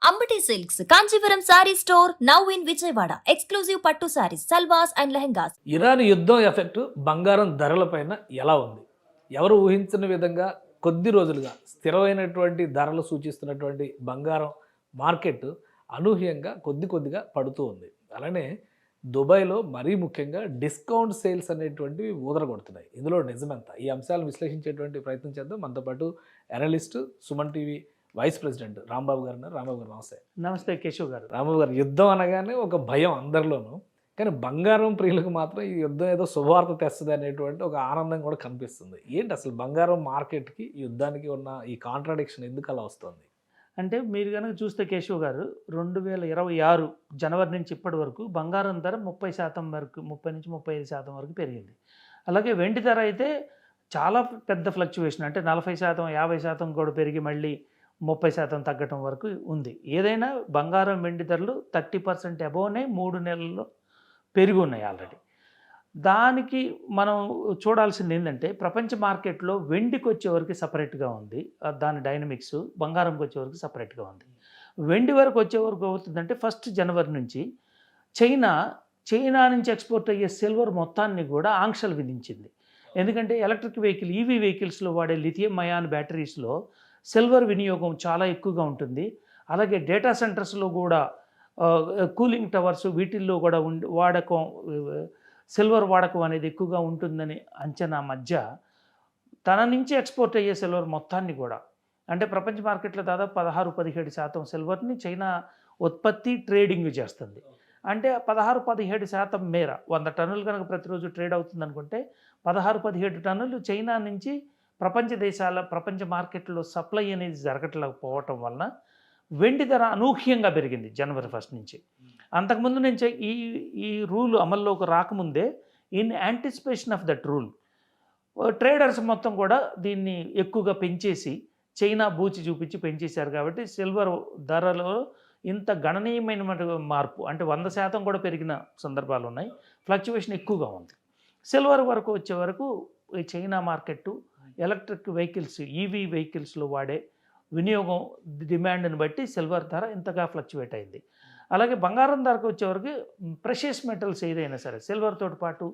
Ambati silks Kanchipuram sorry store now in Vijayawada. Exclusive పట్టు saris, సల్వాస్ and lehengas. Iran యుద్ధం effect బంగారం ధరలపైన ఎలా ఉంది? ఎవరు ఊహించని విధంగా కొద్ది రోజులుగా స్థిరమైనటువంటి ధరలు సూచిస్తున్నటువంటి బంగారం మార్కెట్ అనూహ్యంగా కొద్దిగా పడుతూ ఉంది. అలానే దుబాయ్లో మరీ ముఖ్యంగా డిస్కౌంట్ సేల్స్ అనేటువంటివి ఊదరగొడుతున్నాయి. ఇందులో నిజమెంత? ఈ అంశాలను విశ్లేషించేటువంటి ప్రయత్నం చేద్దాం. మనతో పాటు analyst, Suman TV vice president Rambabu గారు ఉన్నారు. రాంబాబు గారు నమస్తే. నమస్తే కేశవ్ గారు. రాంబాబు గారు, యుద్ధం అనగానే ఒక భయం అందరిలోనూ, కానీ బంగారం ప్రియులకు మాత్రం ఈ యుద్ధం ఏదో శుభవార్త తెస్తుంది అనేటువంటి ఒక ఆనందం కూడా కనిపిస్తుంది. ఏంటి అసలు బంగారం మార్కెట్కి ఈ యుద్ధానికి ఉన్న ఈ కాంట్రాడిక్షన్ ఎందుకు అలా వస్తుంది? అంటే మీరు కనుక చూస్తే కేశవ్ గారు, 2026 జనవరి నుంచి ఇప్పటి వరకు బంగారం ధర 30% వరకు, 30 నుంచి 35% వరకు పెరిగింది. అలాగే వెండి ధర అయితే చాలా పెద్ద ఫ్లక్చువేషన్, అంటే 40%, 50% కూడా పెరిగి మళ్ళీ 30% తగ్గటం వరకు ఉంది. ఏదైనా బంగారం వెండి ధరలు 30% అబోవ్నే 3 నెలల్లో పెరిగి ఉన్నాయి ఆల్రెడీ. దానికి మనం చూడాల్సింది ఏంటంటే, ప్రపంచ మార్కెట్లో వెండికి వచ్చేవరకు సపరేట్గా ఉంది దాని డైనమిక్స్, బంగారంకి వచ్చేవరకు సపరేట్గా ఉంది. వెండి వరకు వచ్చేవరకు అవుతుందంటే, 1 జనవరి నుంచి చైనా నుంచి ఎక్స్పోర్ట్ అయ్యే సిల్వర్ మొత్తాన్ని కూడా ఆంక్షలు విధించింది. ఎందుకంటే ఎలక్ట్రిక్ వెహికల్, ఈవీ వెహికల్స్లో వాడే లిథియం అయాన్ బ్యాటరీస్లో సిల్వర్ వినియోగం చాలా ఎక్కువగా ఉంటుంది. అలాగే డేటా సెంటర్స్లో కూడా కూలింగ్ టవర్స్ వీటిల్లో కూడా సిల్వర్ వాడకం అనేది ఎక్కువగా ఉంటుందని అంచనా మధ్య తన నుంచి ఎక్స్పోర్ట్ అయ్యే సిల్వర్ మొత్తాన్ని కూడా, అంటే ప్రపంచ మార్కెట్లో దాదాపు 16-17% సిల్వర్ని చైనా ఉత్పత్తి ట్రేడింగ్ చేస్తుంది. అంటే 16-17% మేర 100 టన్నులు కనుక ప్రతిరోజు ట్రేడ్ అవుతుంది అనుకుంటే 16-17 టన్నులు చైనా నుంచి ప్రపంచ మార్కెట్లో సప్లై అనేది జరగట్లేకపోవటం వలన వెండి ధర అనూహ్యంగా పెరిగింది జనవరి 1 నుంచి. అంతకుముందు నుంచి ఈ రూల్ అమల్లోకి రాకముందే, in anticipation of that rule, traders మొత్తం కూడా దీన్ని ఎక్కువగా పెంచేసి చైనా బూచి చూపించి పెంచేశారు. కాబట్టి సిల్వర్ ధరలో ఇంత గణనీయమైన మార్పు, అంటే 100% కూడా పెరిగిన సందర్భాలు ఉన్నాయి. ఫ్లక్చువేషన్ ఎక్కువగా ఉంది. సిల్వర్ వరకు వచ్చే వరకు ఈ China market electric vehicles, EV వెహికల్స్లో వాడే వినియోగం డిమాండ్ని బట్టి సిల్వర్ ధర ఇంతగా ఫ్లక్చువేట్ అయింది. అలాగే బంగారం ధరకు వచ్చేవరకు ప్రెషియస్ మెటల్స్ ఏదైనా సరే సిల్వర్తో పాటు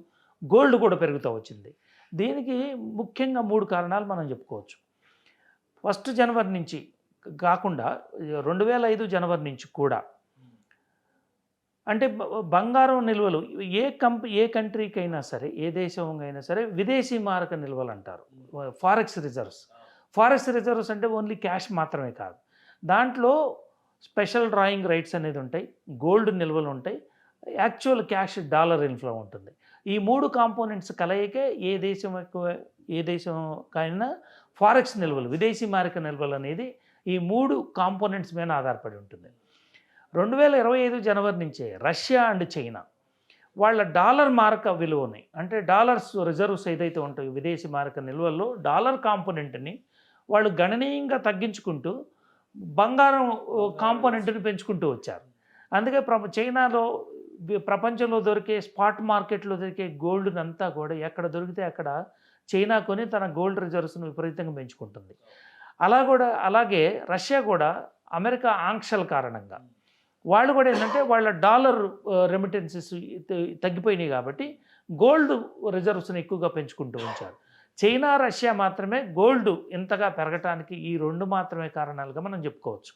గోల్డ్ కూడా పెరుగుతూ వచ్చింది. దీనికి ముఖ్యంగా 3 కారణాలు మనం చెప్పుకోవచ్చు. 1 జనవరి నుంచి కాకుండా 2005 జనవరి నుంచి కూడా, అంటే బంగారం నిల్వలు ఏ కంట్రీకైనా సరే, ఏ దేశంకైనా సరే విదేశీ మారక నిల్వలు అంటారు, ఫారెక్స్ రిజర్వ్స్. ఫారెక్స్ రిజర్వ్స్ అంటే ఓన్లీ క్యాష్ మాత్రమే కాదు, దాంట్లో స్పెషల్ డ్రాయింగ్ రైట్స్ అనేది ఉంటాయి, గోల్డ్ నిల్వలు ఉంటాయి, యాక్చువల్ క్యాష్ డాలర్ ఇన్ఫ్లో ఉంటుంది. ఈ 3 కాంపోనెంట్స్ కలయికే ఏ దేశంకైనా ఫారెక్స్ నిల్వలు, విదేశీ మారక నిల్వలు అనేది ఈ 3 కాంపోనెంట్స్ మీద ఆధారపడి ఉంటుంది. 2025 జనవరి నుంచే రష్యా అండ్ చైనా వాళ్ళ డాలర్ మారక విలువని, అంటే డాలర్స్ రిజర్వ్స్ ఏదైతే ఉంటాయో విదేశీ మారక నిల్వల్లో డాలర్ కాంపోనెంట్ని వాళ్ళు గణనీయంగా తగ్గించుకుంటూ బంగారం కాంపోనెంట్ని పెంచుకుంటూ వచ్చారు. అందుకే చైనాలో ప్రపంచంలో దొరికే స్పాట్ మార్కెట్లో దొరికే గోల్డ్ని అంతా కూడా ఎక్కడ దొరికితే అక్కడ చైనా కొని తన గోల్డ్ రిజర్వ్స్ను విపరీతంగా పెంచుకుంటుంది. అలాగే రష్యా కూడా అమెరికా ఆంక్షల కారణంగా వాళ్ళు కూడా ఏంటంటే వాళ్ళ డాలర్ రెమిటెన్సెస్ తగ్గిపోయినాయి కాబట్టి గోల్డ్ రిజర్వ్స్ని ఎక్కువగా పెంచుకుంటూ ఉంచారు. చైనా, రష్యా మాత్రమే గోల్డ్ ఇంతగా పెరగటానికి ఈ 2 మాత్రమే కారణాలుగా మనం చెప్పుకోవచ్చు.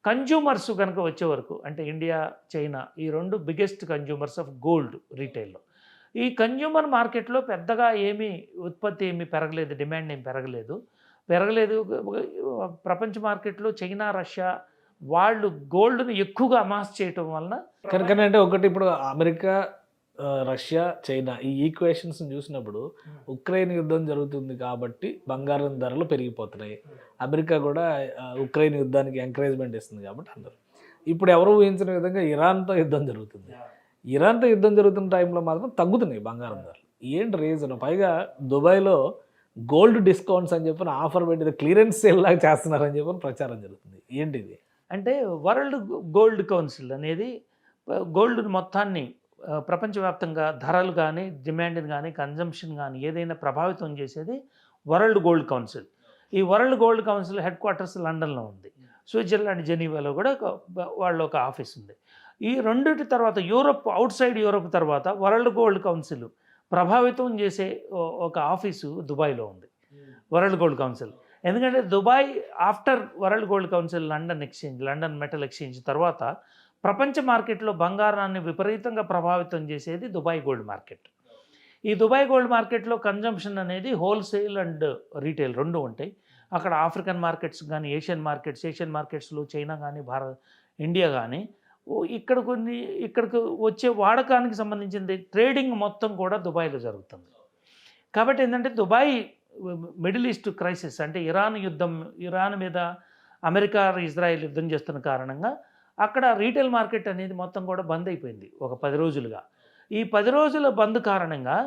కన్జ్యూమర్స్ కనుక వచ్చే వరకు, అంటే ఇండియా, చైనా ఈ 2 బిగ్గెస్ట్ కన్జ్యూమర్స్ ఆఫ్ గోల్డ్ రీటైల్లో. ఈ కన్జ్యూమర్ మార్కెట్లో పెద్దగా ఉత్పత్తి ఏమీ పెరగలేదు, డిమాండ్ ఏమి పెరగలేదు. ప్రపంచ మార్కెట్లో చైనా, రష్యా వాళ్ళు గోల్డ్ని ఎక్కువగా అమాస్ చేయటం వలన. కనుకనే అంటే ఒకటి, ఇప్పుడు అమెరికా, రష్యా, చైనా ఈ ఈక్వేషన్స్ చూసినప్పుడు ఉక్రెయిన్ యుద్ధం జరుగుతుంది కాబట్టి బంగారం ధరలు పెరిగిపోతున్నాయి. అమెరికా కూడా ఉక్రెయిన్ యుద్ధానికి ఎంకరేజ్మెంట్ ఇస్తుంది కాబట్టి అందరూ. ఇప్పుడు ఎవరు ఊహించిన విధంగా ఇరాన్తో యుద్ధం జరుగుతుంది. ఇరాన్తో యుద్ధం జరుగుతున్న టైంలో మాత్రం తగ్గుతున్నాయి బంగారం ధరలు. ఏంటి రీజన్? పైగా దుబాయ్లో గోల్డ్ డిస్కౌంట్స్ అని చెప్పి ఆఫర్ పెట్టి క్లియరెన్స్ సేల్ లాగా చేస్తున్నారని చెప్పి ప్రచారం జరుగుతుంది. ఏంటిది? అంటే వరల్డ్ గోల్డ్ కౌన్సిల్ అనేది గోల్డ్ మొత్తాన్ని ప్రపంచవ్యాప్తంగా ధరలు కానీ, డిమాండ్ని కానీ, కన్జంప్షన్ కానీ ఏదైనా ప్రభావితం చేసేది వరల్డ్ గోల్డ్ కౌన్సిల్. ఈ world gold council head quarters లండన్లో ఉంది. స్విట్జర్లాండ్ జెనీవాలో కూడా వాళ్ళ ఒక ఆఫీస్ ఉంది. ఈ రెండిటి తర్వాత యూరప్, అవుట్ సైడ్ యూరప్ తర్వాత వరల్డ్ గోల్డ్ కౌన్సిల్ ప్రభావితం చేసే ఒక ఆఫీసు దుబాయ్లో ఉంది, వరల్డ్ గోల్డ్ కౌన్సిల్. ఎందుకంటే Dubai after world gold council London metal exchange తర్వాత ప్రపంచ మార్కెట్లో బంగారాన్ని విపరీతంగా ప్రభావితం చేసేది దుబాయ్ గోల్డ్ మార్కెట్. ఈ దుబాయ్ గోల్డ్ మార్కెట్లో కన్జంప్షన్ అనేది హోల్సేల్ అండ్ రీటైల్ రెండు ఉంటాయి. అక్కడ ఆఫ్రికన్ మార్కెట్స్ కానీ ఏషియన్ మార్కెట్స్లో చైనా కానీ ఇండియా కానీ ఇక్కడికి వచ్చే వాడకానికి సంబంధించింది ట్రేడింగ్ మొత్తం కూడా దుబాయ్లో జరుగుతుంది. కాబట్టి ఏంటంటే దుబాయ్ మిడిల్ ఈస్ట్ క్రైసిస్ అంటే ఇరాన్ మీద అమెరికా ఇజ్రాయెల్ యుద్ధం చేస్తున్న కారణంగా అక్కడ రీటైల్ మార్కెట్ అనేది మొత్తం కూడా బంద్ అయిపోయింది ఒక 10 రోజులుగా. ఈ 10 రోజుల బంద్ కారణంగా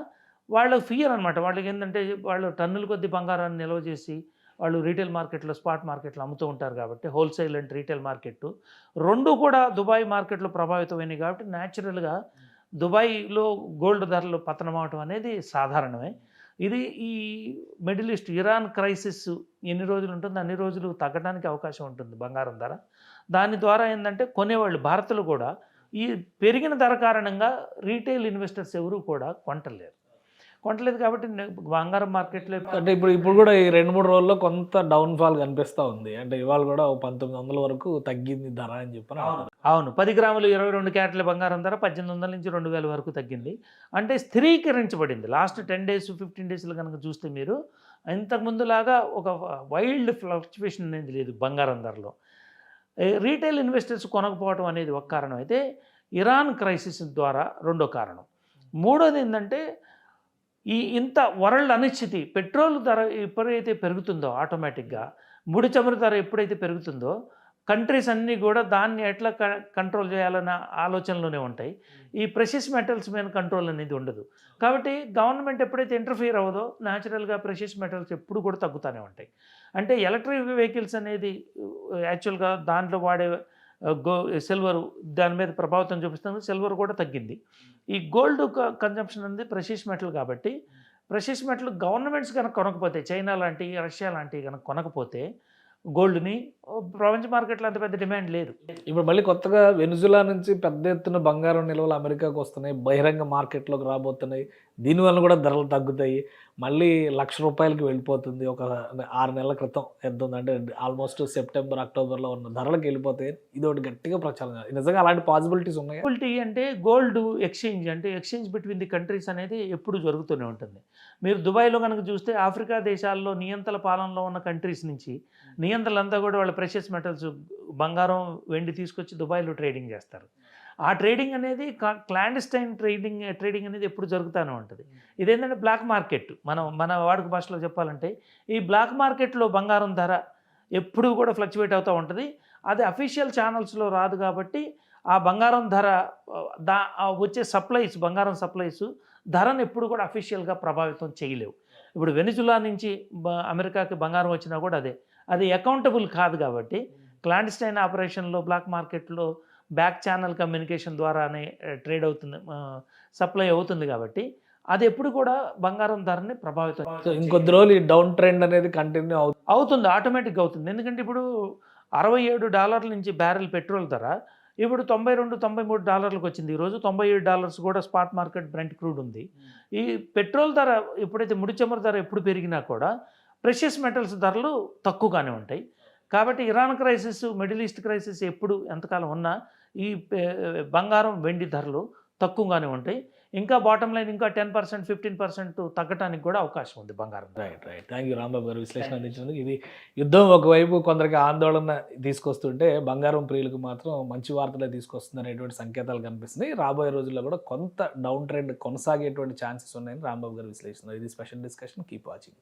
వాళ్ళ ఫియర్ అనమాట. వాళ్ళకి ఏంటంటే వాళ్ళు టన్నుల కొద్ది బంగారాన్ని నిల్వ చేసి వాళ్ళు రీటైల్ మార్కెట్లో స్పాట్ మార్కెట్లో అమ్ముతూ ఉంటారు కాబట్టి హోల్సేల్ అండ్ రీటైల్ మార్కెట్ రెండు కూడా దుబాయ్ మార్కెట్లో ప్రభావితమైనవి. కాబట్టి న్యాచురల్గా దుబాయ్లో గోల్డ్ ధరలు పతనం అవటం అనేది సాధారణమే. ఇది ఈ మిడిల్ ఈస్ట్ ఇరాన్ క్రైసిస్ ఎన్ని రోజులు ఉంటుందో అన్ని రోజులు తగ్గడానికి అవకాశం ఉంటుంది బంగారం ధర. దాని ద్వారా ఏంటంటే కొనేవాళ్ళు భారత్లో కూడా ఈ పెరిగిన ధర కారణంగా రీటైల్ ఇన్వెస్టర్స్ ఎవరు కూడా కొంటలేదు కాబట్టి బంగారం మార్కెట్లో అంటే ఇప్పుడు కూడా ఈ 2-3 రోజుల్లో కొంత డౌన్ఫాల్ కనిపిస్తూ ఉంది. అంటే ఇవాళ కూడా 1900 వరకు తగ్గింది ధర అని చెప్పని. అవును, 10 గ్రాములు 22 క్యారెట్ల బంగారం ధర 1800 నుంచి 2000 వరకు తగ్గింది. అంటే స్థిరీకరించబడింది. లాస్ట్ 10 డేస్ 15 డేస్లో కనుక చూస్తే మీరు ఇంతకుముందులాగా ఒక వైల్డ్ ఫ్లక్చువేషన్ అనేది లేదు బంగారం ధరలో. రీటైల్ ఇన్వెస్టర్స్ కొనకపోవడం అనేది ఒక కారణం అయితే ఇరాన్ క్రైసిస్ ద్వారా రెండో కారణం. మూడోది ఏంటంటే ఇంత వరల్డ్ అనిశ్చితి, పెట్రోల్ ధర ఎప్పుడైతే పెరుగుతుందో ఆటోమేటిక్గా ముడి చమురు ధర ఎప్పుడైతే పెరుగుతుందో కంట్రీస్ అన్నీ కూడా దాన్ని ఎట్లా కంట్రోల్ చేయాలన్న ఆలోచనలోనే ఉంటాయి. ఈ ప్రెషియస్ మెటల్స్ మీద కంట్రోల్ అనేది ఉండదు. కాబట్టి గవర్నమెంట్ ఎప్పుడైతే ఇంటర్ఫియర్ అవ్వదో న్యాచురల్గా ప్రెషియస్ మెటల్స్ ఎప్పుడు కూడా తగ్గుతూనే ఉంటాయి. అంటే ఎలక్ట్రిక్ వెహికల్స్ అనేది యాక్చువల్గా దాంట్లో వాడే సిల్వర్ దాని మీద ప్రభావితం చూపిస్తుంది. సిల్వర్ కూడా తగ్గింది. ఈ గోల్డ్ కన్జంప్షన్ అనేది ప్రెషియస్ మెటల్ కాబట్టి ప్రెషియస్ మెటల్ గవర్నమెంట్స్ కనుక కొనకపోతే చైనా లాంటి రష్యా లాంటివి కనుక కొనకపోతే గోల్డ్ని ప్రపంచ మార్కెట్లో అంత పెద్ద డిమాండ్ లేదు. ఇప్పుడు మళ్ళీ కొత్తగా వెనుజులా నుంచి పెద్ద ఎత్తున బంగారం నిల్వలు అమెరికాకు వస్తున్నాయి, బహిరంగ మార్కెట్లోకి రాబోతున్నాయి. దీనివల్ల కూడా ధరలు తగ్గుతాయి. మళ్ళీ ₹1,00,000 వెళ్ళిపోతుంది. ఒక 6 నెలల క్రితం ఎంత ఉందంటే ఆల్మోస్ట్ సెప్టెంబర్ అక్టోబర్లో ఉన్న ధరలకు వెళ్ళిపోతాయి. ఇది ఒకటి గట్టిగా ప్రచారం. నిజంగా అలాంటి పాసిబిలిటీస్ ఉన్నాయి. పాసిబిలిటీ అంటే gold exchange between the countries అనేది ఎప్పుడు జరుగుతూనే ఉంటుంది. మీరు దుబాయ్లో కనుక చూస్తే ఆఫ్రికా దేశాల్లో నియంత్రణ పాలనలో ఉన్న కంట్రీస్ నుంచి నియంత్రణలంతా కూడా వాళ్ళ ప్రెషియస్ మెటల్స్ బంగారం వెండి తీసుకొచ్చి దుబాయ్లో ట్రేడింగ్ చేస్తారు. ఆ ట్రేడింగ్ అనేది క్లాండస్టైన్ ట్రేడింగ్ అనేది ఎప్పుడు జరుగుతూనే ఉంటుంది. ఇదేంటంటే బ్లాక్ మార్కెట్. మన వాడుక భాషలో చెప్పాలంటే ఈ బ్లాక్ మార్కెట్లో బంగారం ధర ఎప్పుడు కూడా ఫ్లక్చువేట్ అవుతూ ఉంటుంది. అది అఫీషియల్ ఛానల్స్లో రాదు కాబట్టి ఆ బంగారం ధర వచ్చే బంగారం సప్లైస్ ధరను ఎప్పుడు కూడా అఫీషియల్గా ప్రభావితం చేయలేవు. ఇప్పుడు వెనిజులా నుంచి అమెరికాకి బంగారం వచ్చినా కూడా అది అకౌంటబుల్ కాదు కాబట్టి క్లాండస్టైన్ ఆపరేషన్లో బ్లాక్ మార్కెట్లో బ్యాక్ ఛానల్ కమ్యూనికేషన్ ద్వారానే ట్రేడ్ అవుతుంది, సప్లై అవుతుంది కాబట్టి అది ఎప్పుడు కూడా బంగారం ధరని ప్రభావితం. ఇంకొద్ది రోజులు ఈ డౌన్ ట్రెండ్ అనేది కంటిన్యూ అవుతుంది, ఆటోమేటిక్గా అవుతుంది. ఎందుకంటే ఇప్పుడు $67 నుంచి బ్యారెల్ పెట్రోల్ ధర ఇప్పుడు $92-93 వచ్చింది. ఈరోజు $97 కూడా స్పాట్ మార్కెట్ బ్రెంట్ క్రూడ్ ఉంది. ఈ పెట్రోల్ ధర ఎప్పుడైతే ముడి చమురు ధర ఎప్పుడు పెరిగినా కూడా ప్రెషియస్ మెటల్స్ ధరలు తక్కువగానే ఉంటాయి. కాబట్టి Iran crisis, middle east crisis ఎప్పుడు ఎంతకాలం ఉన్నా ఈ బంగారం వెండి ధరలు తక్కువగానే ఉంటాయి. ఇంకా బాటమ్ లైన్ ఇంకా 10% 15% తగ్గటానికి కూడా అవకాశం ఉంది బంగారం. రైట్. థ్యాంక్ యూ రాంబాబు గారు విశ్లేషణ అందించినందుకు. ఇది యుద్ధం ఒకవైపు కొందరికి ఆందోళన తీసుకొస్తుంటే బంగారం ప్రియులకు మాత్రం మంచి వార్తలే తీసుకొస్తుంది అనేటువంటి సంకేతాలు కనిపిస్తున్నాయి. రాబోయే రోజుల్లో కూడా కొంత డౌన్ ట్రెండ్ కొనసాగేటువంటి ఛాన్సెస్ ఉన్నాయని రాంబాబు గారు విశ్లేషిస్తున్నారు. ఇది స్పెషల్ డిస్కషన్. Keep watching.